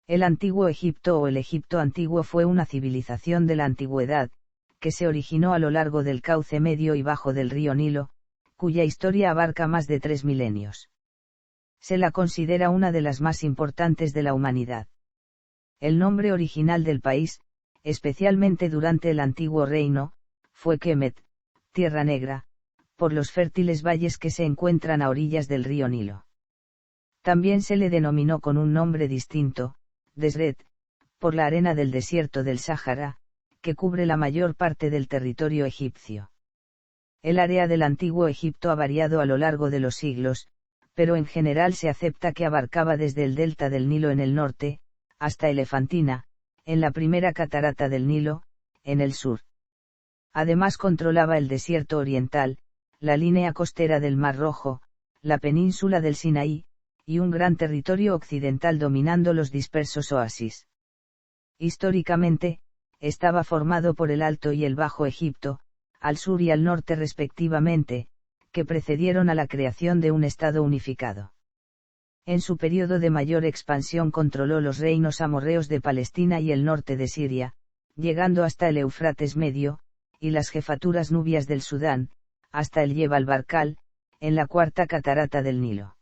El Antiguo Egipto o el Egipto antiguo fue una civilización de la antigüedad, que se originó a lo largo del cauce medio y bajo del río Nilo, cuya historia abarca más de 3 milenios. Se la considera una de las más importantes de la humanidad. El nombre original del país, especialmente durante el Antiguo Reino, fue Kemet, Tierra Negra, por los fértiles valles que se encuentran a orillas del río Nilo. También se le denominó con un nombre distinto, Desret, por la arena del desierto del Sáhara, que cubre la mayor parte del territorio egipcio. El área del Antiguo Egipto ha variado a lo largo de los siglos, pero en general se acepta que abarcaba desde el delta del Nilo en el norte, hasta Elefantina, en la primera catarata del Nilo, en el sur. Además controlaba el desierto oriental, la línea costera del Mar Rojo, la península del Sinaí, y un gran territorio occidental dominando los dispersos oasis. Históricamente, estaba formado por el Alto y el Bajo Egipto, al sur y al norte respectivamente, que precedieron a la creación de un estado unificado. En su periodo de mayor expansión controló los reinos amorreos de Palestina y el norte de Siria, llegando hasta el Éufrates medio, y las jefaturas nubias del Sudán, hasta el Jebal Barkal, en la cuarta catarata del Nilo.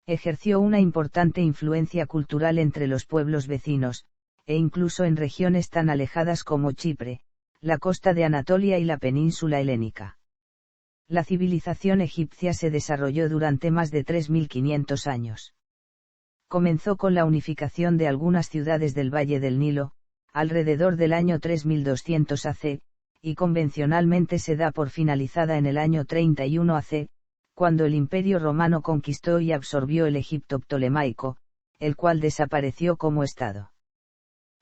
Ejerció una importante influencia cultural entre los pueblos vecinos, e incluso en regiones tan alejadas como Chipre, la costa de Anatolia y la península helénica. La civilización egipcia se desarrolló durante más de 3.500 años. Comenzó con la unificación de algunas ciudades del Valle del Nilo, alrededor del año 3200 AC, y convencionalmente se da por finalizada en el año 31 AC, cuando el Imperio Romano conquistó y absorbió el Egipto ptolemaico, el cual desapareció como estado.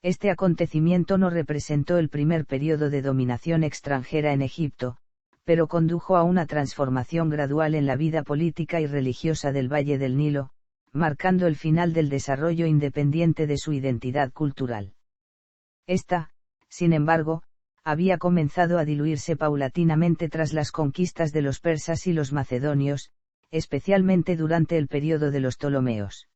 Este acontecimiento no representó el primer periodo de dominación extranjera en Egipto, pero condujo a una transformación gradual en la vida política y religiosa del Valle del Nilo, marcando el final del desarrollo independiente de su identidad cultural. Esta, sin embargo, había comenzado a diluirse paulatinamente tras las conquistas de los persas y los macedonios, especialmente durante el periodo de los Ptolomeos.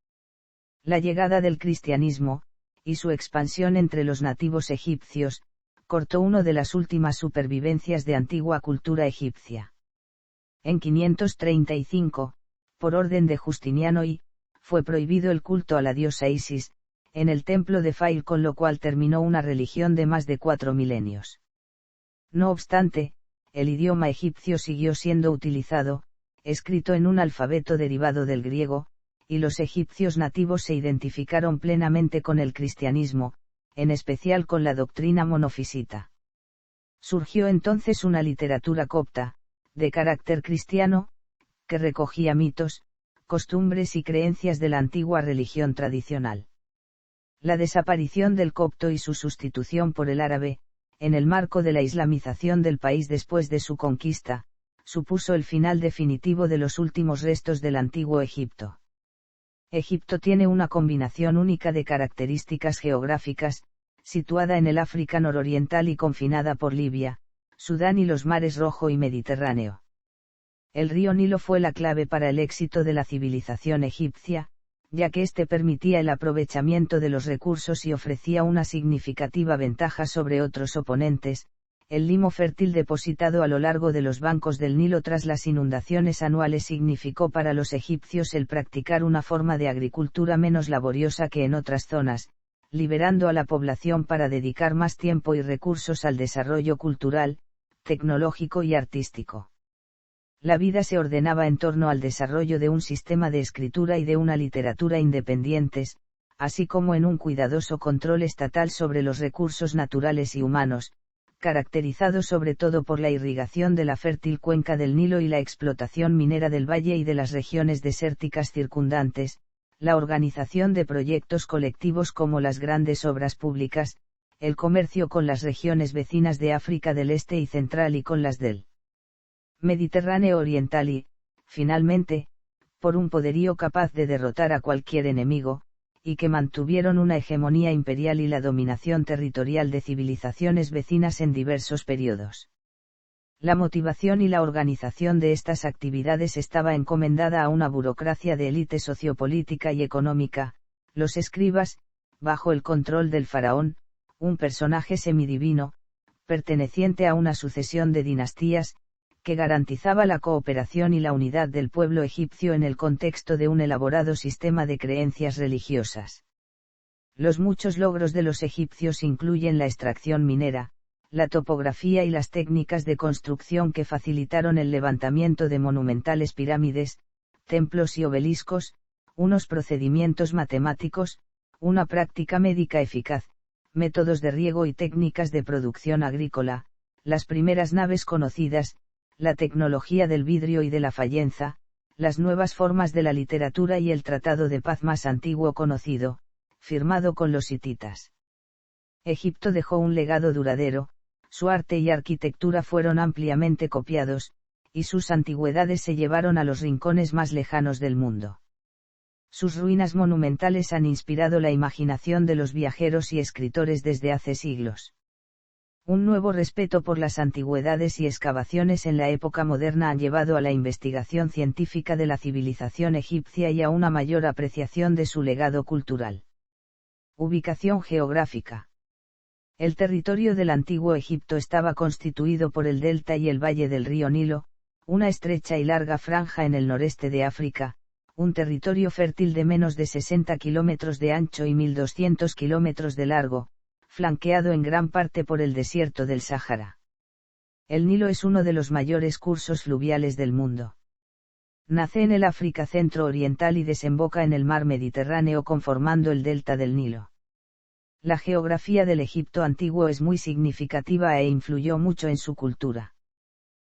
La llegada del cristianismo, y su expansión entre los nativos egipcios, cortó una de las últimas supervivencias de antigua cultura egipcia. En 535, por orden de Justiniano I, fue prohibido el culto a la diosa Isis, en el templo de Fail, con lo cual terminó una religión de más de 4 milenios. No obstante, el idioma egipcio siguió siendo utilizado, escrito en un alfabeto derivado del griego, y los egipcios nativos se identificaron plenamente con el cristianismo, en especial con la doctrina monofisita. Surgió entonces una literatura copta, de carácter cristiano, que recogía mitos, costumbres y creencias de la antigua religión tradicional. La desaparición del copto y su sustitución por el árabe, en el marco de la islamización del país después de su conquista, supuso el final definitivo de los últimos restos del antiguo Egipto. Egipto tiene una combinación única de características geográficas, situada en el África nororiental y confinada por Libia, Sudán y los mares Rojo y Mediterráneo. El río Nilo fue la clave para el éxito de la civilización egipcia, ya que éste permitía el aprovechamiento de los recursos y ofrecía una significativa ventaja sobre otros oponentes. El limo fértil depositado a lo largo de los bancos del Nilo tras las inundaciones anuales significó para los egipcios el practicar una forma de agricultura menos laboriosa que en otras zonas, liberando a la población para dedicar más tiempo y recursos al desarrollo cultural, tecnológico y artístico. La vida se ordenaba en torno al desarrollo de un sistema de escritura y de una literatura independientes, así como en un cuidadoso control estatal sobre los recursos naturales y humanos, caracterizado sobre todo por la irrigación de la fértil cuenca del Nilo y la explotación minera del valle y de las regiones desérticas circundantes, la organización de proyectos colectivos como las grandes obras públicas, el comercio con las regiones vecinas de África del Este y Central y con las del Mediterráneo Oriental y, finalmente, por un poderío capaz de derrotar a cualquier enemigo, y que mantuvieron una hegemonía imperial y la dominación territorial de civilizaciones vecinas en diversos periodos. La motivación y la organización de estas actividades estaba encomendada a una burocracia de élite sociopolítica y económica, los escribas, bajo el control del faraón, un personaje semidivino, perteneciente a una sucesión de dinastías, que garantizaba la cooperación y la unidad del pueblo egipcio en el contexto de un elaborado sistema de creencias religiosas. Los muchos logros de los egipcios incluyen la extracción minera, la topografía y las técnicas de construcción que facilitaron el levantamiento de monumentales pirámides, templos y obeliscos, unos procedimientos matemáticos, una práctica médica eficaz, métodos de riego y técnicas de producción agrícola, las primeras naves conocidas, la tecnología del vidrio y de la fayenza, las nuevas formas de la literatura y el tratado de paz más antiguo conocido, firmado con los hititas. Egipto dejó un legado duradero, su arte y arquitectura fueron ampliamente copiados, y sus antigüedades se llevaron a los rincones más lejanos del mundo. Sus ruinas monumentales han inspirado la imaginación de los viajeros y escritores desde hace siglos. Un nuevo respeto por las antigüedades y excavaciones en la época moderna han llevado a la investigación científica de la civilización egipcia y a una mayor apreciación de su legado cultural. Ubicación geográfica. El territorio del antiguo Egipto estaba constituido por el delta y el valle del río Nilo, una estrecha y larga franja en el noreste de África, un territorio fértil de menos de 60 kilómetros de ancho y 1200 kilómetros de largo, flanqueado en gran parte por el desierto del Sáhara. El Nilo es uno de los mayores cursos fluviales del mundo. Nace en el África centro-oriental y desemboca en el mar Mediterráneo conformando el delta del Nilo. La geografía del Egipto antiguo es muy significativa e influyó mucho en su cultura.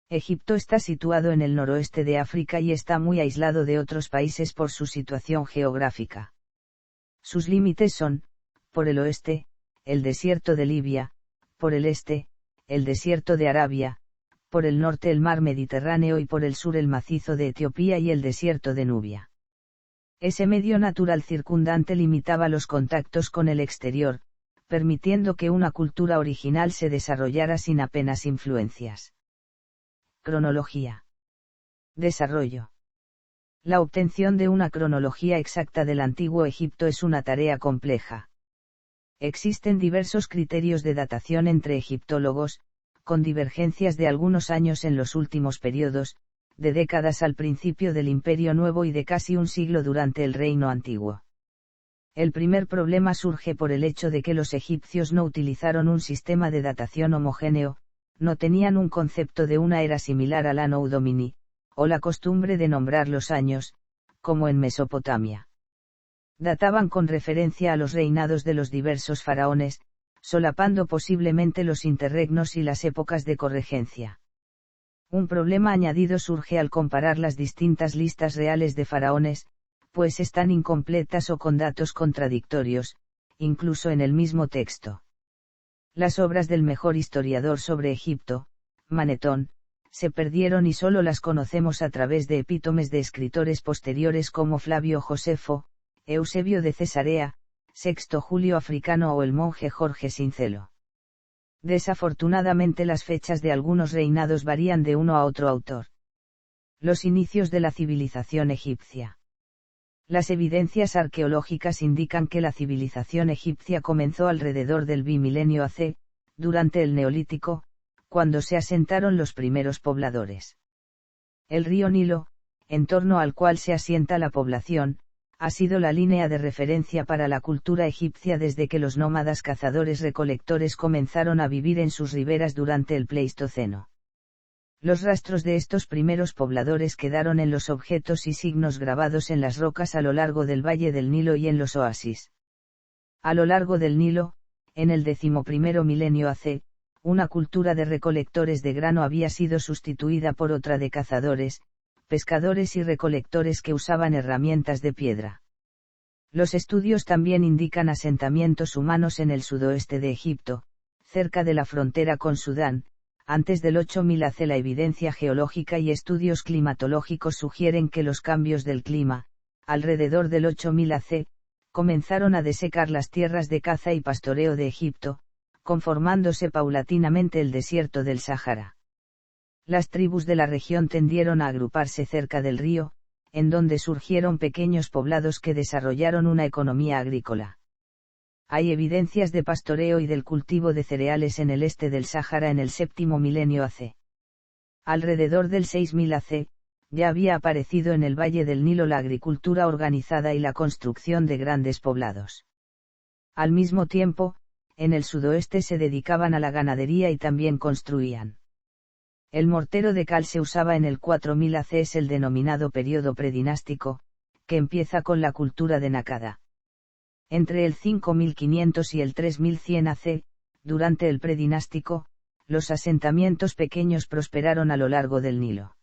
Egipto está situado en el noroeste de África y está muy aislado de otros países por su situación geográfica. Sus límites son, por el oeste, el desierto de Libia, por el este, el desierto de Arabia, por el norte el mar Mediterráneo y por el sur el macizo de Etiopía y el desierto de Nubia. Ese medio natural circundante limitaba los contactos con el exterior, permitiendo que una cultura original se desarrollara sin apenas influencias. Cronología. Desarrollo. La obtención de una cronología exacta del antiguo Egipto es una tarea compleja. Existen diversos criterios de datación entre egiptólogos, con divergencias de algunos años en los últimos periodos, de décadas al principio del Imperio Nuevo y de casi un siglo durante el Reino Antiguo. El primer problema surge por el hecho de que los egipcios no utilizaron un sistema de datación homogéneo, no tenían un concepto de una era similar al Anno Domini, o la costumbre de nombrar los años, como en Mesopotamia. Databan con referencia a los reinados de los diversos faraones, solapando posiblemente los interregnos y las épocas de corregencia. Un problema añadido surge al comparar las distintas listas reales de faraones, pues están incompletas o con datos contradictorios, incluso en el mismo texto. Las obras del mejor historiador sobre Egipto, Manetón, se perdieron y solo las conocemos a través de epítomes de escritores posteriores como Flavio Josefo, Eusebio de Cesarea, Sexto Julio Africano o el monje Jorge Sincelo. Desafortunadamente las fechas de algunos reinados varían de uno a otro autor. Los inicios de la civilización egipcia. Las evidencias arqueológicas indican que la civilización egipcia comenzó alrededor del bimilenio AC, durante el Neolítico, cuando se asentaron los primeros pobladores. El río Nilo, en torno al cual se asienta la población, ha sido la línea de referencia para la cultura egipcia desde que los nómadas cazadores-recolectores comenzaron a vivir en sus riberas durante el Pleistoceno. Los rastros de estos primeros pobladores quedaron en los objetos y signos grabados en las rocas a lo largo del valle del Nilo y en los oasis. A lo largo del Nilo, en el 11º milenio AC, una cultura de recolectores de grano había sido sustituida por otra de cazadores, pescadores y recolectores que usaban herramientas de piedra. Los estudios también indican asentamientos humanos en el sudoeste de Egipto, cerca de la frontera con Sudán. Antes del 8000 AC la evidencia geológica y estudios climatológicos sugieren que los cambios del clima, alrededor del 8000 AC, comenzaron a desecar las tierras de caza y pastoreo de Egipto, conformándose paulatinamente el desierto del Sáhara. Las tribus de la región tendieron a agruparse cerca del río, en donde surgieron pequeños poblados que desarrollaron una economía agrícola. Hay evidencias de pastoreo y del cultivo de cereales en el este del Sáhara en el séptimo milenio AC. Alrededor del 6000 AC, ya había aparecido en el Valle del Nilo la agricultura organizada y la construcción de grandes poblados. Al mismo tiempo, en el sudoeste se dedicaban a la ganadería y también construían. El mortero de cal se usaba en el 4000 AC, es el denominado período predinástico, que empieza con la cultura de Nakada. Entre el 5500 y el 3100 AC, durante el predinástico, los asentamientos pequeños prosperaron a lo largo del Nilo.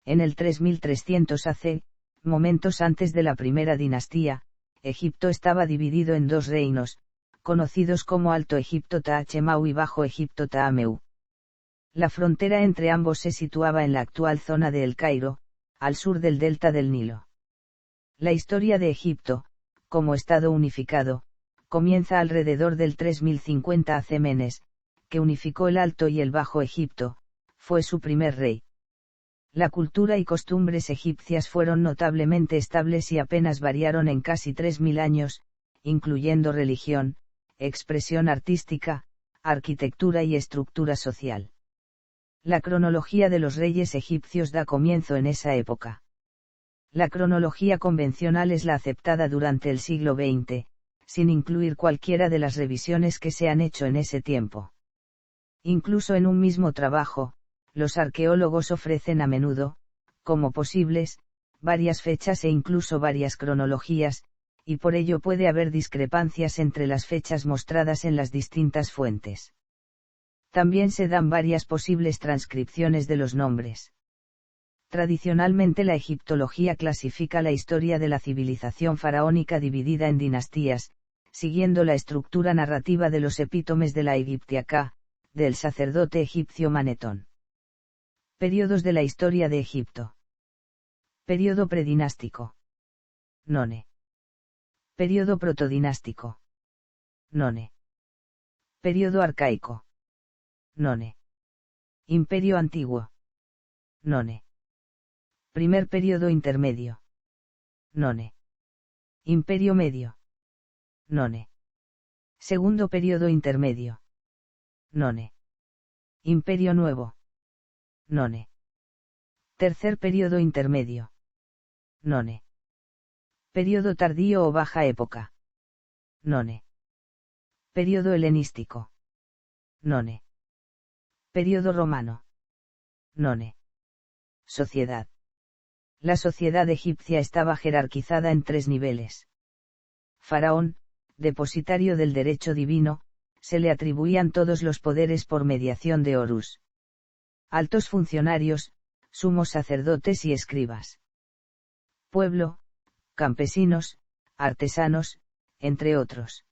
En el 3300 AC, momentos antes de la primera dinastía, Egipto estaba dividido en dos reinos, conocidos como Alto Egipto Taachemau y Bajo Egipto Taameu. La frontera entre ambos se situaba en la actual zona de El Cairo, al sur del delta del Nilo. La historia de Egipto, como estado unificado, comienza alrededor del 3050 AC. Menes, que unificó el Alto y el Bajo Egipto, fue su primer rey. La cultura y costumbres egipcias fueron notablemente estables y apenas variaron en casi 3000 años, incluyendo religión, expresión artística, arquitectura y estructura social. La cronología de los reyes egipcios da comienzo en esa época. La cronología convencional es la aceptada durante el siglo XX, sin incluir cualquiera de las revisiones que se han hecho en ese tiempo. Incluso en un mismo trabajo, los arqueólogos ofrecen a menudo, como posibles, varias fechas e incluso varias cronologías, y por ello puede haber discrepancias entre las fechas mostradas en las distintas fuentes. También se dan varias posibles transcripciones de los nombres. Tradicionalmente la egiptología clasifica la historia de la civilización faraónica dividida en dinastías, siguiendo la estructura narrativa de los epítomes de la Egiptiaca, del sacerdote egipcio Manetón. Periodos de la historia de Egipto. Periodo predinástico. None. Periodo protodinástico. None. Periodo arcaico. None. Imperio antiguo. None. Primer periodo intermedio. None. Imperio medio. None. Segundo periodo intermedio. None. Imperio nuevo. None. Tercer periodo intermedio. None. Periodo tardío o baja época. None. Periodo helenístico. None. Periodo romano. None. Sociedad. La sociedad egipcia estaba jerarquizada en tres niveles. Faraón, depositario del derecho divino, se le atribuían todos los poderes por mediación de Horus. Altos funcionarios, sumos sacerdotes y escribas. Pueblo, campesinos, artesanos, entre otros.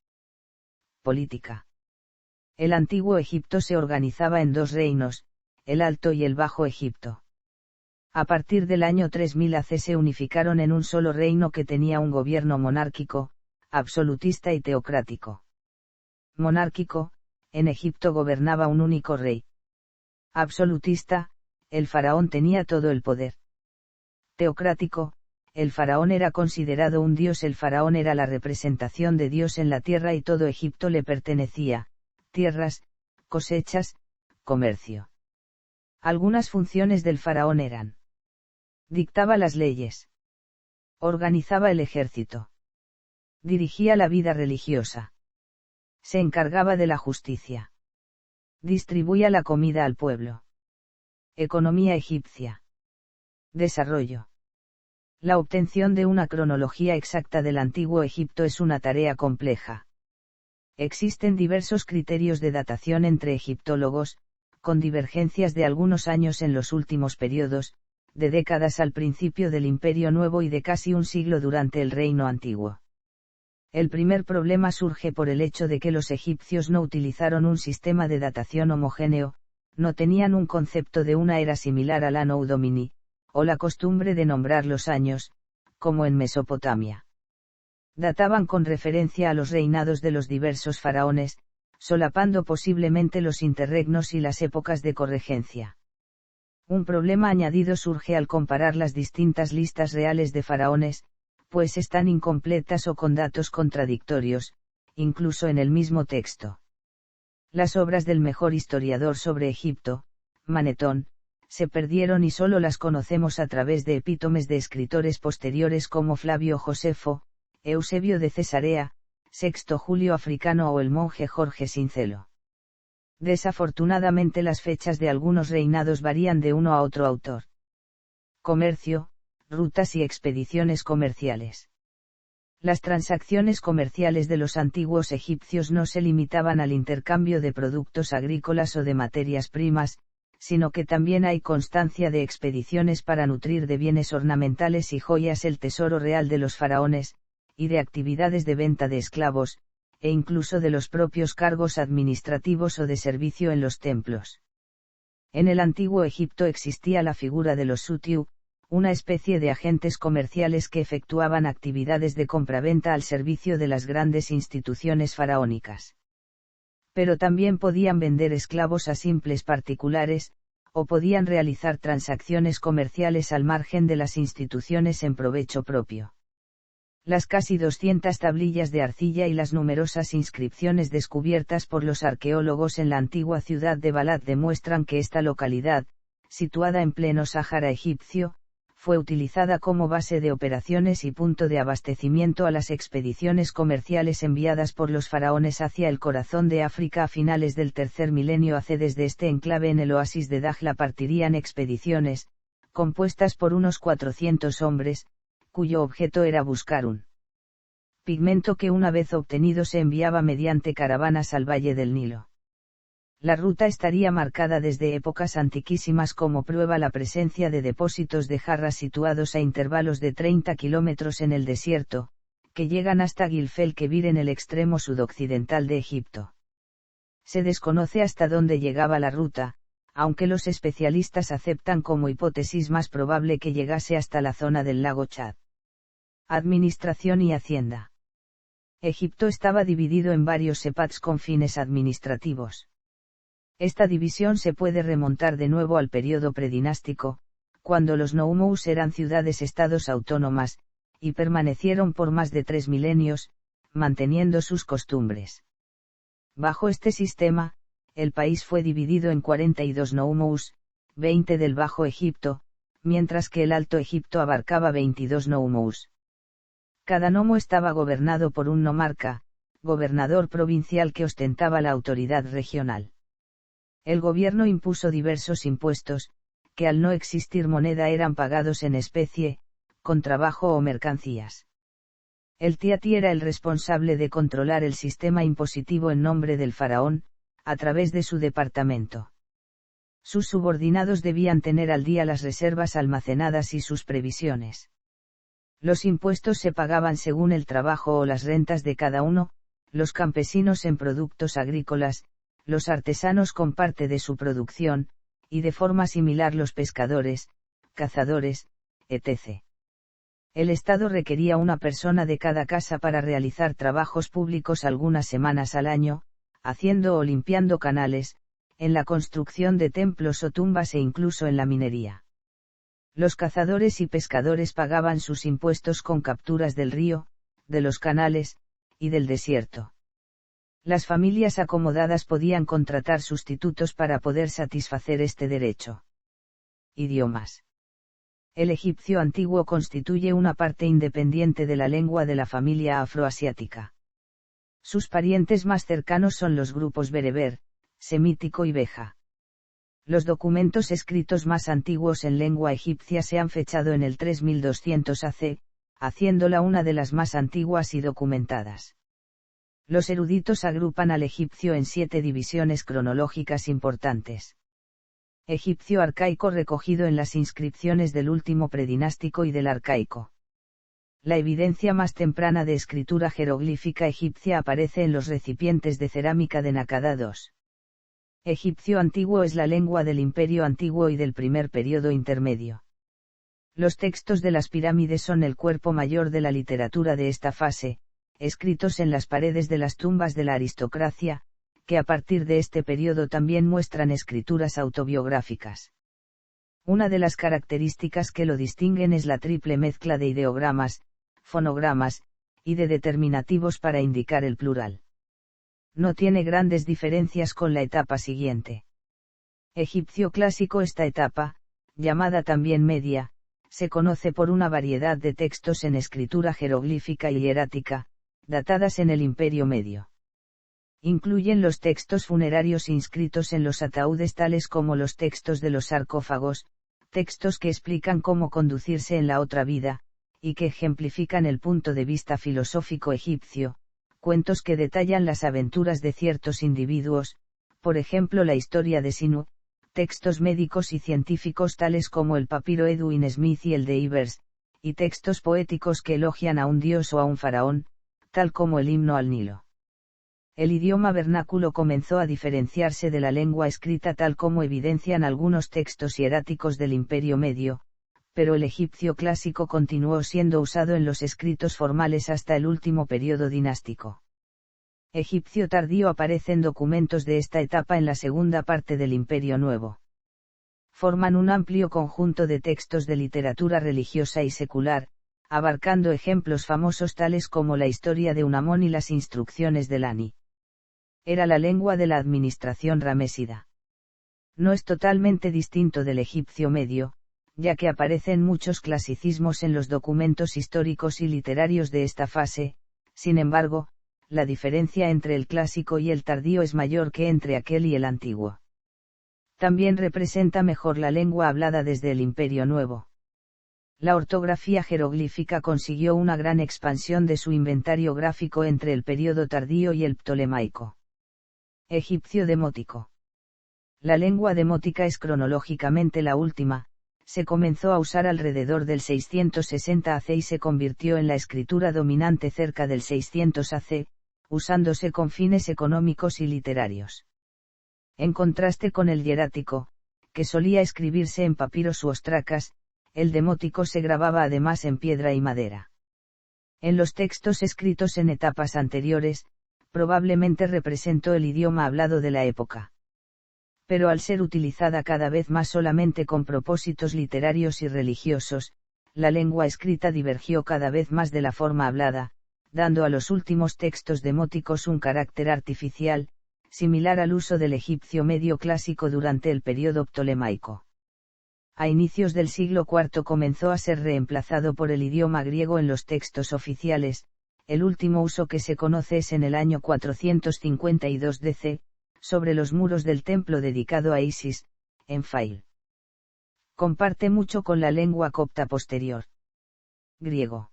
Política. El antiguo Egipto se organizaba en dos reinos, el Alto y el Bajo Egipto. A partir del año 3000 AC se unificaron en un solo reino que tenía un gobierno monárquico, absolutista y teocrático. Monárquico, en Egipto gobernaba un único rey. Absolutista, el faraón tenía todo el poder. Teocrático, el faraón era considerado un dios, el faraón era la representación de Dios en la tierra y todo Egipto le pertenecía, tierras, cosechas, comercio. Algunas funciones del faraón eran: dictaba las leyes, organizaba el ejército, dirigía la vida religiosa, se encargaba de la justicia, distribuía la comida al pueblo. Economía egipcia. Desarrollo. La obtención de una cronología exacta del antiguo Egipto es una tarea compleja. Existen diversos criterios de datación entre egiptólogos, con divergencias de algunos años en los últimos periodos, de décadas al principio del Imperio Nuevo y de casi un siglo durante el Reino Antiguo. El primer problema surge por el hecho de que los egipcios no utilizaron un sistema de datación homogéneo, no tenían un concepto de una era similar al Anno Domini, o la costumbre de nombrar los años, como en Mesopotamia. Databan con referencia a los reinados de los diversos faraones, solapando posiblemente los interregnos y las épocas de corregencia. Un problema añadido surge al comparar las distintas listas reales de faraones, pues están incompletas o con datos contradictorios, incluso en el mismo texto. Las obras del mejor historiador sobre Egipto, Manetón, se perdieron y solo las conocemos a través de epítomes de escritores posteriores como Flavio Josefo, Eusebio de Cesarea, Sexto Julio Africano o el monje Jorge Sincelo. Desafortunadamente las fechas de algunos reinados varían de uno a otro autor. Comercio, rutas y expediciones comerciales. Las transacciones comerciales de los antiguos egipcios no se limitaban al intercambio de productos agrícolas o de materias primas, sino que también hay constancia de expediciones para nutrir de bienes ornamentales y joyas el tesoro real de los faraones, y de actividades de venta de esclavos, e incluso de los propios cargos administrativos o de servicio en los templos. En el antiguo Egipto existía la figura de los sutiu, una especie de agentes comerciales que efectuaban actividades de compraventa al servicio de las grandes instituciones faraónicas. Pero también podían vender esclavos a simples particulares, o podían realizar transacciones comerciales al margen de las instituciones en provecho propio. Las casi 200 tablillas de arcilla y las numerosas inscripciones descubiertas por los arqueólogos en la antigua ciudad de Balad demuestran que esta localidad, situada en pleno Sáhara egipcio, fue utilizada como base de operaciones y punto de abastecimiento a las expediciones comerciales enviadas por los faraones hacia el corazón de África a finales del tercer milenio AC. Desde este enclave en el oasis de Dajla partirían expediciones, compuestas por unos 400 hombres, cuyo objeto era buscar un pigmento que una vez obtenido se enviaba mediante caravanas al valle del Nilo. La ruta estaría marcada desde épocas antiquísimas como prueba la presencia de depósitos de jarras situados a intervalos de 30 kilómetros en el desierto, que llegan hasta Gilfel Kebir en el extremo sudoccidental de Egipto. Se desconoce hasta dónde llegaba la ruta, aunque los especialistas aceptan como hipótesis más probable que llegase hasta la zona del lago Chad. Administración y Hacienda. Egipto estaba dividido en varios sepats con fines administrativos. Esta división se puede remontar de nuevo al periodo predinástico, cuando los noumous eran ciudades-estados autónomas, y permanecieron por más de 3 milenios, manteniendo sus costumbres. Bajo este sistema, el país fue dividido en 42 noumous, 20 del Bajo Egipto, mientras que el Alto Egipto abarcaba 22 noumous. Cada nomo estaba gobernado por un nomarca, gobernador provincial que ostentaba la autoridad regional. El gobierno impuso diversos impuestos, que al no existir moneda eran pagados en especie, con trabajo o mercancías. El tiati era el responsable de controlar el sistema impositivo en nombre del faraón, a través de su departamento. Sus subordinados debían tener al día las reservas almacenadas y sus previsiones. Los impuestos se pagaban según el trabajo o las rentas de cada uno, los campesinos en productos agrícolas, los artesanos con parte de su producción, y de forma similar los pescadores, cazadores, etc. El Estado requería una persona de cada casa para realizar trabajos públicos algunas semanas al año, haciendo o limpiando canales, en la construcción de templos o tumbas e incluso en la minería. Los cazadores y pescadores pagaban sus impuestos con capturas del río, de los canales, y del desierto. Las familias acomodadas podían contratar sustitutos para poder satisfacer este derecho. Idiomas. El egipcio antiguo constituye una parte independiente de la lengua de la familia afroasiática. Sus parientes más cercanos son los grupos bereber, semítico y beja. Los documentos escritos más antiguos en lengua egipcia se han fechado en el 3200 AC, haciéndola una de las más antiguas y documentadas. Los eruditos agrupan al egipcio en 7 divisiones cronológicas importantes. Egipcio arcaico recogido en las inscripciones del último predinástico y del arcaico. La evidencia más temprana de escritura jeroglífica egipcia aparece en los recipientes de cerámica de Nakada II. Egipcio antiguo es la lengua del Imperio Antiguo y del primer periodo intermedio. Los textos de las pirámides son el cuerpo mayor de la literatura de esta fase, escritos en las paredes de las tumbas de la aristocracia, que a partir de este periodo también muestran escrituras autobiográficas. Una de las características que lo distinguen es la triple mezcla de ideogramas, fonogramas, y de determinativos para indicar el plural. no tiene grandes diferencias con la etapa siguiente. Egipcio clásico. Esta etapa, llamada también media, se conoce por una variedad de textos en escritura jeroglífica y hierática, datadas en el Imperio Medio. Incluyen los textos funerarios inscritos en los ataúdes tales como los textos de los sarcófagos, textos que explican cómo conducirse en la otra vida, y que ejemplifican el punto de vista filosófico egipcio, cuentos que detallan las aventuras de ciertos individuos, por ejemplo la historia de Sinu, textos médicos y científicos tales como el papiro Edwin Smith y el de Ivers, y textos poéticos que elogian a un dios o a un faraón, tal como el himno al Nilo. El idioma vernáculo comenzó a diferenciarse de la lengua escrita tal como evidencian algunos textos hieráticos del Imperio Medio, pero el egipcio clásico continuó siendo usado en los escritos formales hasta el último periodo dinástico. Egipcio tardío aparece en documentos de esta etapa en la segunda parte del Imperio Nuevo. Forman un amplio conjunto de textos de literatura religiosa y secular, abarcando ejemplos famosos tales como la historia de Unamón y las instrucciones del Ani. Era la lengua de la administración ramésida. No es totalmente distinto del egipcio medio, ya que aparecen muchos clasicismos en los documentos históricos y literarios de esta fase. Sin embargo, la diferencia entre el clásico y el tardío es mayor que entre aquel y el antiguo. También representa mejor la lengua hablada desde el Imperio Nuevo. La ortografía jeroglífica consiguió una gran expansión de su inventario gráfico entre el período tardío y el ptolemaico. Egipcio demótico. La lengua demótica es cronológicamente la última, se comenzó a usar alrededor del 660 AC y se convirtió en la escritura dominante cerca del 600 AC, usándose con fines económicos y literarios. En contraste con el hierático, que solía escribirse en papiros u ostracas, el demótico se grababa además en piedra y madera. En los textos escritos en etapas anteriores, probablemente representó el idioma hablado de la época. Pero al ser utilizada cada vez más solamente con propósitos literarios y religiosos, la lengua escrita divergió cada vez más de la forma hablada, dando a los últimos textos demóticos un carácter artificial, similar al uso del egipcio medio clásico durante el período ptolemaico. A inicios del siglo IV comenzó a ser reemplazado por el idioma griego en los textos oficiales. El último uso que se conoce es en el año 452 DC, sobre los muros del templo dedicado a Isis, en Fail. Comparte mucho con la lengua copta posterior. Griego.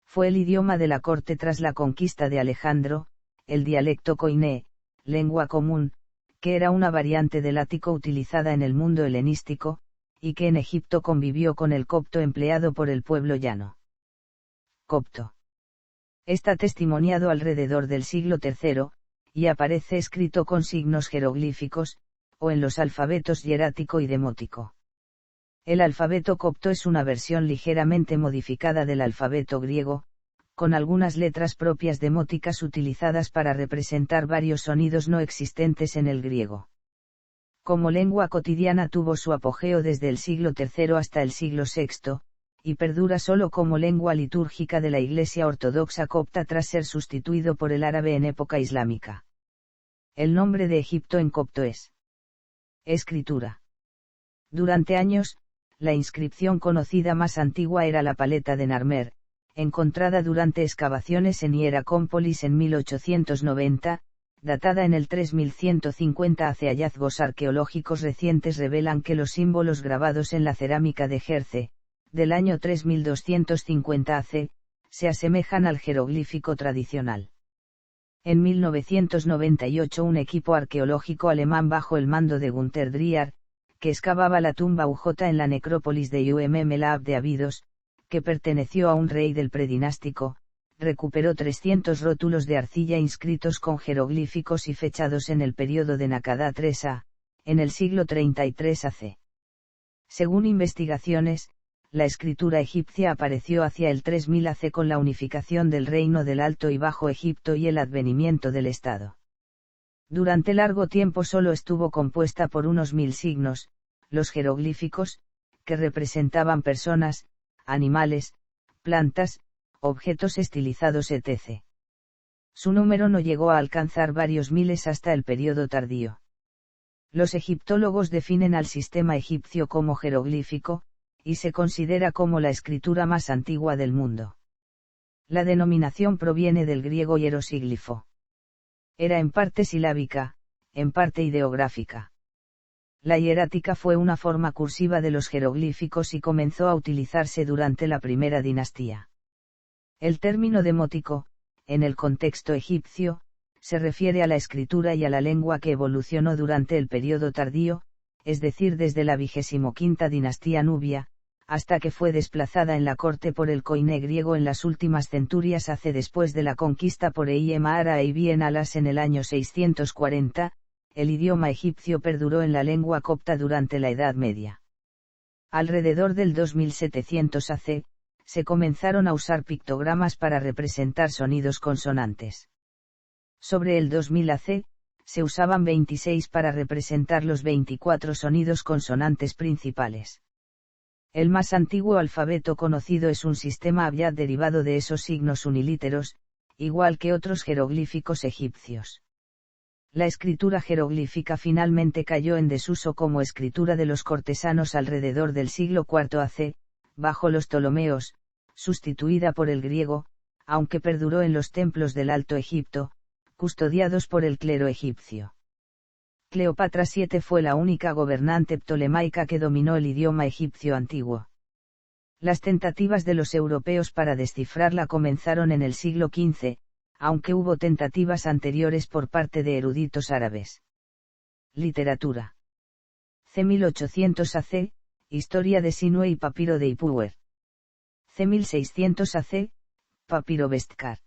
Fue el idioma de la corte tras la conquista de Alejandro, el dialecto koiné, lengua común, que era una variante del ático utilizada en el mundo helenístico, y que en Egipto convivió con el copto empleado por el pueblo llano. Copto. Está testimoniado alrededor del siglo III, y aparece escrito con signos jeroglíficos, o en los alfabetos hierático y demótico. El alfabeto copto es una versión ligeramente modificada del alfabeto griego, con algunas letras propias demóticas utilizadas para representar varios sonidos no existentes en el griego. Como lengua cotidiana tuvo su apogeo desde el siglo III hasta el siglo VI, y perdura solo como lengua litúrgica de la Iglesia Ortodoxa copta tras ser sustituido por el árabe en época islámica. El nombre de Egipto en copto es escritura. Durante años, la inscripción conocida más antigua era la paleta de Narmer, encontrada durante excavaciones en Hieracómpolis en 1890, datada en el 3150 AC. Hallazgos arqueológicos recientes revelan que los símbolos grabados en la cerámica de Jerce, del año 3250 AC, se asemejan al jeroglífico tradicional. En 1998 un equipo arqueológico alemán bajo el mando de Günther Driar, que excavaba la tumba UJ en la necrópolis de Umm de Abidos, que perteneció a un rey del predinástico, recuperó 300 rótulos de arcilla inscritos con jeroglíficos y fechados en el período de Nakada 3A, en el siglo 33 AC. Según investigaciones, la escritura egipcia apareció hacia el 3000 AC con la unificación del reino del Alto y Bajo Egipto y el advenimiento del Estado. Durante largo tiempo solo estuvo compuesta por unos 1000 signos, los jeroglíficos, que representaban personas, animales, plantas, objetos estilizados etc. Su número no llegó a alcanzar varios miles hasta el período tardío. Los egiptólogos definen al sistema egipcio como jeroglífico, y se considera como la escritura más antigua del mundo. La denominación proviene del griego hierosíglifo. Era en parte silábica, en parte ideográfica. La hierática fue una forma cursiva de los jeroglíficos y comenzó a utilizarse durante la primera dinastía. El término demótico, en el contexto egipcio, se refiere a la escritura y a la lengua que evolucionó durante el período tardío, es decir desde la 25ª dinastía nubia, hasta que fue desplazada en la corte por el koiné griego en las últimas centurias después de la conquista por Eymar e Ibn Alas en el año 640, el idioma egipcio perduró en la lengua copta durante la Edad Media. Alrededor del 2700 AC, se comenzaron a usar pictogramas para representar sonidos consonantes. Sobre el 2000 AC, se usaban 26 para representar los 24 sonidos consonantes principales. El más antiguo alfabeto conocido es un sistema abyad derivado de esos signos unilíteros, igual que otros jeroglíficos egipcios. La escritura jeroglífica finalmente cayó en desuso como escritura de los cortesanos alrededor del siglo IV AC, bajo los Ptolomeos, sustituida por el griego, aunque perduró en los templos del Alto Egipto, custodiados por el clero egipcio. Cleopatra VII fue la única gobernante ptolemaica que dominó el idioma egipcio antiguo. Las tentativas de los europeos para descifrarla comenzaron en el siglo XV, aunque hubo tentativas anteriores por parte de eruditos árabes. Literatura. C. 1800 AC, Historia de Sinue y Papiro de Ipuwer. C. 1600 AC, Papiro Bestkar.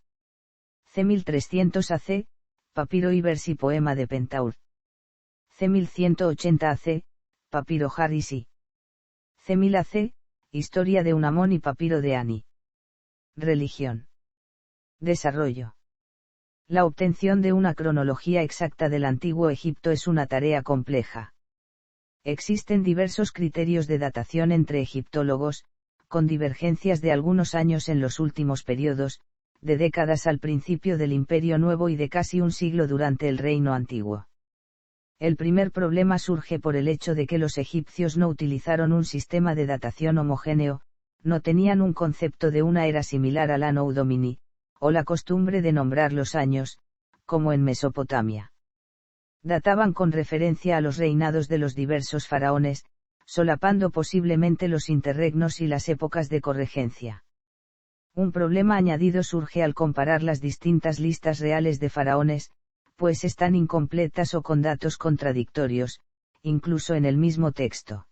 C. 1300 AC, Papiro Ibers y Poema de Pentaur. C. 1180 AC, Papiro Harisi. C. 1000 AC, Historia de Unamón y Papiro de Ani. Religión. Desarrollo. La obtención de una cronología exacta del Antiguo Egipto es una tarea compleja. Existen diversos criterios de datación entre egiptólogos, con divergencias de algunos años en los últimos periodos, de décadas al principio del Imperio Nuevo y de casi un siglo durante el Reino Antiguo. El primer problema surge por el hecho de que los egipcios no utilizaron un sistema de datación homogéneo, no tenían un concepto de una era similar al Anno Domini, o la costumbre de nombrar los años, como en Mesopotamia. Databan con referencia a los reinados de los diversos faraones, solapando posiblemente los interregnos y las épocas de corregencia. Un problema añadido surge al comparar las distintas listas reales de faraones, pues están incompletas o con datos contradictorios, incluso en el mismo texto.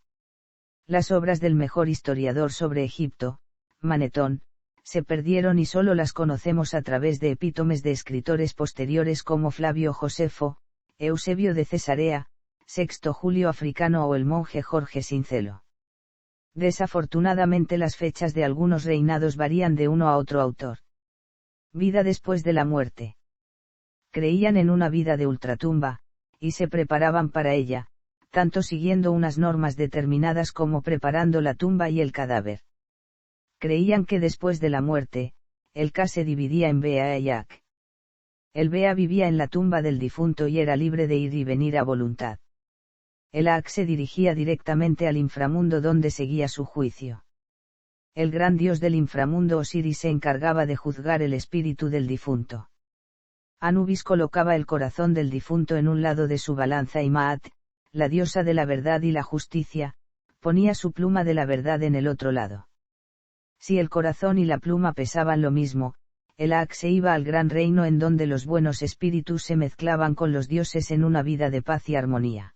Las obras del mejor historiador sobre Egipto, Manetón, se perdieron y solo las conocemos a través de epítomes de escritores posteriores como Flavio Josefo, Eusebio de Cesarea, Sexto Julio Africano o el monje Jorge Sincelo. Desafortunadamente las fechas de algunos reinados varían de uno a otro autor. Vida después de la muerte. Creían en una vida de ultratumba, y se preparaban para ella, tanto siguiendo unas normas determinadas como preparando la tumba y el cadáver. Creían que después de la muerte, el Ka se dividía en Bea y Ak. El Bea vivía en la tumba del difunto y era libre de ir y venir a voluntad. El Ak se dirigía directamente al inframundo donde seguía su juicio. El gran dios del inframundo Osiris se encargaba de juzgar el espíritu del difunto. Anubis colocaba el corazón del difunto en un lado de su balanza y Maat, la diosa de la verdad y la justicia, ponía su pluma de la verdad en el otro lado. Si el corazón y la pluma pesaban lo mismo, el Ak se iba al gran reino en donde los buenos espíritus se mezclaban con los dioses en una vida de paz y armonía.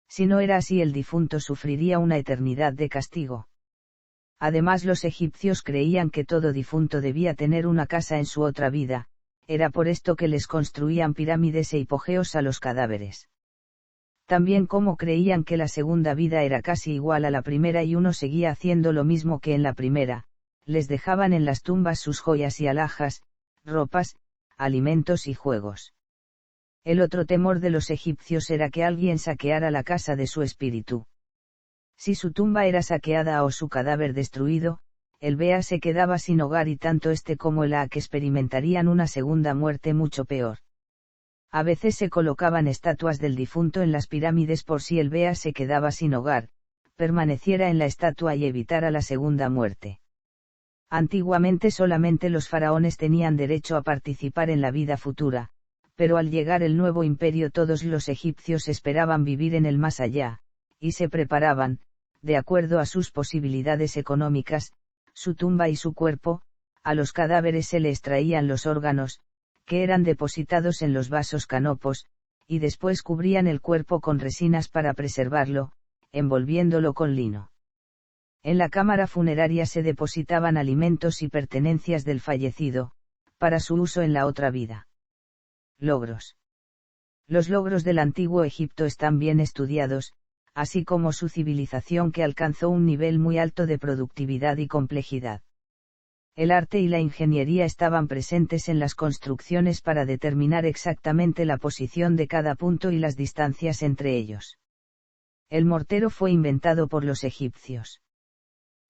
Si no era así, el difunto sufriría una eternidad de castigo. Además, los egipcios creían que todo difunto debía tener una casa en su otra vida, era por esto que les construían pirámides e hipogeos a los cadáveres. También como creían que la segunda vida era casi igual a la primera y uno seguía haciendo lo mismo que en la primera, les dejaban en las tumbas sus joyas y alhajas, ropas, alimentos y juegos. El otro temor de los egipcios era que alguien saqueara la casa de su espíritu. Si su tumba era saqueada o su cadáver destruido, el Bea se quedaba sin hogar y tanto este como el Ak experimentarían una segunda muerte mucho peor. A veces se colocaban estatuas del difunto en las pirámides por si el Bea se quedaba sin hogar, permaneciera en la estatua y evitara la segunda muerte. Antiguamente solamente los faraones tenían derecho a participar en la vida futura, pero al llegar el nuevo imperio todos los egipcios esperaban vivir en el más allá, y se preparaban, de acuerdo a sus posibilidades económicas, su tumba y su cuerpo. A los cadáveres se le extraían los órganos, que eran depositados en los vasos canopos, y después cubrían el cuerpo con resinas para preservarlo, envolviéndolo con lino. En la cámara funeraria se depositaban alimentos y pertenencias del fallecido, para su uso en la otra vida. Logros. Los logros del antiguo Egipto están bien estudiados, así como su civilización que alcanzó un nivel muy alto de productividad y complejidad. El arte y la ingeniería estaban presentes en las construcciones para determinar exactamente la posición de cada punto y las distancias entre ellos. El mortero fue inventado por los egipcios.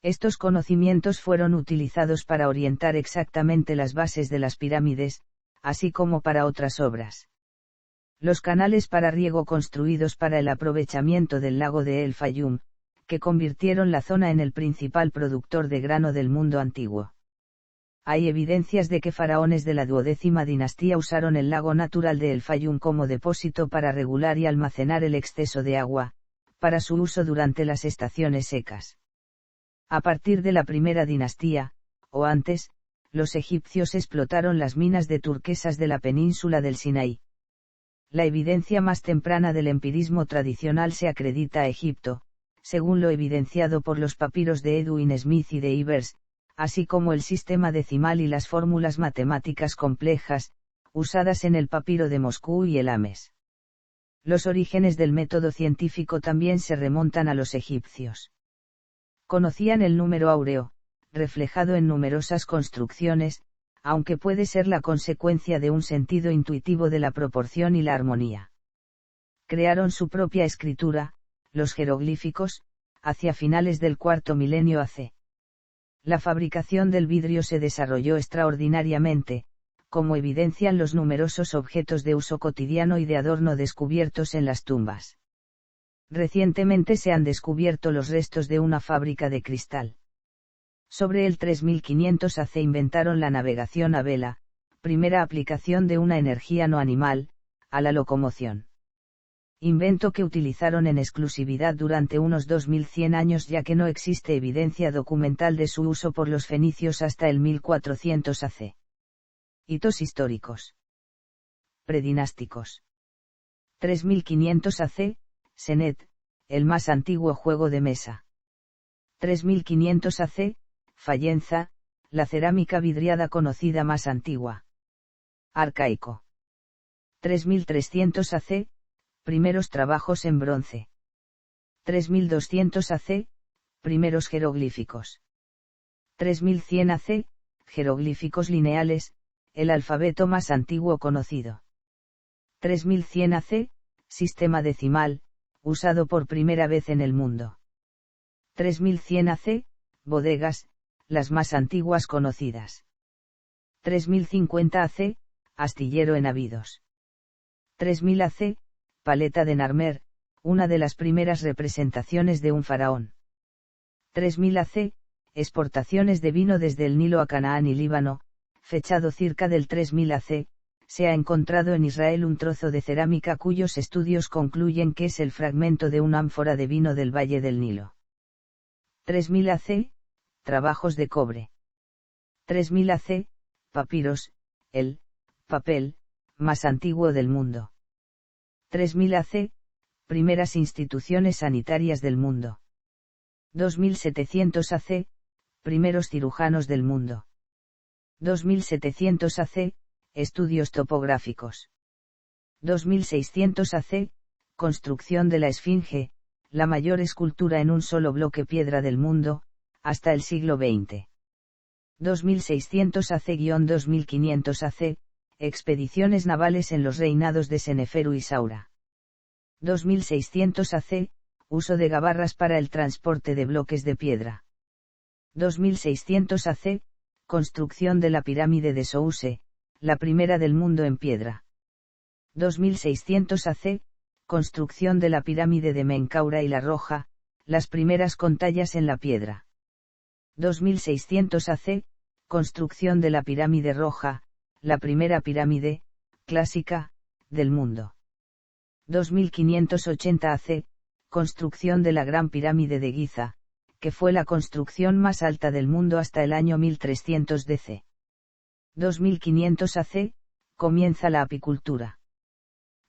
Estos conocimientos fueron utilizados para orientar exactamente las bases de las pirámides, así como para otras obras. Los canales para riego construidos para el aprovechamiento del lago de El Fayum, que convirtieron la zona en el principal productor de grano del mundo antiguo. Hay evidencias de que faraones de la 12ª dinastía usaron el lago natural de El Fayum como depósito para regular y almacenar el exceso de agua, para su uso durante las estaciones secas. A partir de la primera dinastía, o antes, los egipcios explotaron las minas de turquesas de la península del Sinaí. La evidencia más temprana del empirismo tradicional se acredita a Egipto, según lo evidenciado por los papiros de Edwin Smith y de Ivers, así como el sistema decimal y las fórmulas matemáticas complejas, usadas en el papiro de Moscú y el Ames. Los orígenes del método científico también se remontan a los egipcios. Conocían el número áureo, reflejado en numerosas construcciones, aunque puede ser la consecuencia de un sentido intuitivo de la proporción y la armonía. Crearon su propia escritura, los jeroglíficos, hacia finales del cuarto milenio AC. La fabricación del vidrio se desarrolló extraordinariamente, como evidencian los numerosos objetos de uso cotidiano y de adorno descubiertos en las tumbas. Recientemente se han descubierto los restos de una fábrica de cristal. Sobre el 3500 AC inventaron la navegación a vela, primera aplicación de una energía no animal, a la locomoción. Invento que utilizaron en exclusividad durante unos 2100 años ya que no existe evidencia documental de su uso por los fenicios hasta el 1400 AC. Hitos históricos. Predinásticos. 3500 AC, Senet, el más antiguo juego de mesa. 3500 AC, Fayenza, la cerámica vidriada conocida más antigua. Arcaico. 3300 AC, primeros trabajos en bronce. 3200 AC, primeros jeroglíficos. 3100 AC, jeroglíficos lineales, el alfabeto más antiguo conocido. 3100 AC, sistema decimal, usado por primera vez en el mundo. 3100 AC, bodegas, las más antiguas conocidas. 3050 AC, astillero en Abidos. 3000 AC, paleta de Narmer, una de las primeras representaciones de un faraón. 3000 AC, exportaciones de vino desde el Nilo a Canaán y Líbano, fechado cerca del 3000 AC, se ha encontrado en Israel un trozo de cerámica cuyos estudios concluyen que es el fragmento de una ánfora de vino del Valle del Nilo. 3000 AC, trabajos de cobre. 3000 AC, papiros, el papel más antiguo del mundo. 3000 AC, primeras instituciones sanitarias del mundo. 2700 AC, primeros cirujanos del mundo. 2700 AC, estudios topográficos. 2600 AC, construcción de la Esfinge, la mayor escultura en un solo bloque piedra del mundo, hasta el siglo XX. 2600 AC-2500 AC, expediciones navales en los reinados de Seneferu y Saura. 2600 AC, uso de gabarras para el transporte de bloques de piedra. 2600 AC, construcción de la pirámide de Souse, la primera del mundo en piedra. 2600 AC, construcción de la pirámide de Menkaura y la Roja, las primeras con tallas en la piedra. 2600 AC, construcción de la pirámide roja, la primera pirámide, clásica, del mundo. 2580 AC, construcción de la Gran Pirámide de Giza, que fue la construcción más alta del mundo hasta el año 1300 DC. 2500 AC, comienza la apicultura.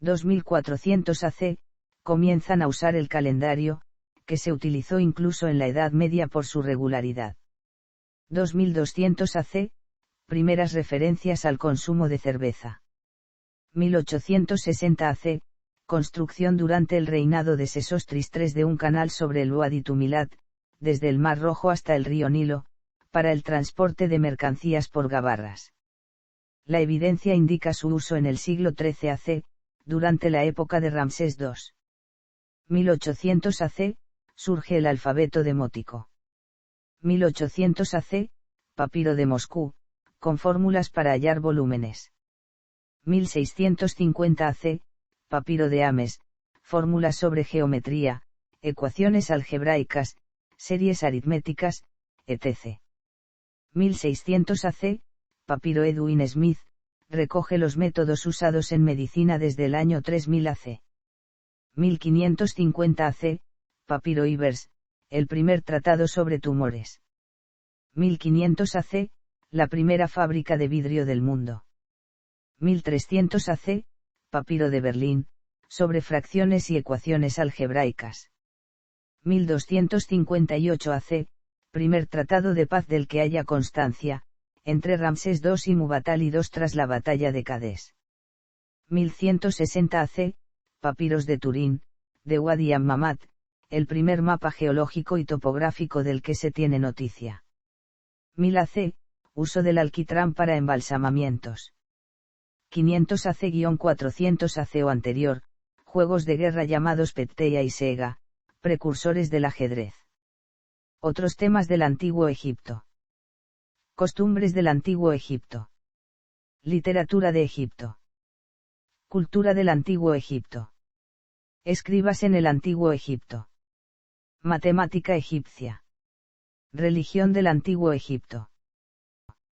2400 AC, comienzan a usar el calendario, que se utilizó incluso en la Edad Media por su regularidad. 2200 AC, primeras referencias al consumo de cerveza. 1860 AC, construcción durante el reinado de Sesostris III de un canal sobre el Wadi Tumilat, desde el Mar Rojo hasta el río Nilo, para el transporte de mercancías por gabarras. La evidencia indica su uso en el siglo XIII AC, durante la época de Ramsés II. 1800 AC, surge el alfabeto demótico. 1800 AC, papiro de Moscú, con fórmulas para hallar volúmenes. 1650 AC, papiro de Ames, fórmulas sobre geometría, ecuaciones algebraicas, series aritméticas, etc. 1600 AC, papiro Edwin Smith, recoge los métodos usados en medicina desde el año 3000 AC. 1550 AC, papiro Ibers, el primer tratado sobre tumores. 1500 AC, la primera fábrica de vidrio del mundo. 1300 AC, papiro de Berlín, sobre fracciones y ecuaciones algebraicas. 1258 AC, primer tratado de paz del que haya constancia, entre Ramsés II y Muwatalli II tras la batalla de Cadés. 1160 AC, papiros de Turín, de Wadi Hammamat, el primer mapa geológico y topográfico del que se tiene noticia. 1000 AC, uso del alquitrán para embalsamamientos. 500 AC-400 AC o anterior, juegos de guerra llamados Petteia y Sega, precursores del ajedrez. Otros temas del Antiguo Egipto. Costumbres del Antiguo Egipto. Literatura de Egipto. Cultura del Antiguo Egipto. Escribas en el Antiguo Egipto. Matemática egipcia. Religión del Antiguo Egipto.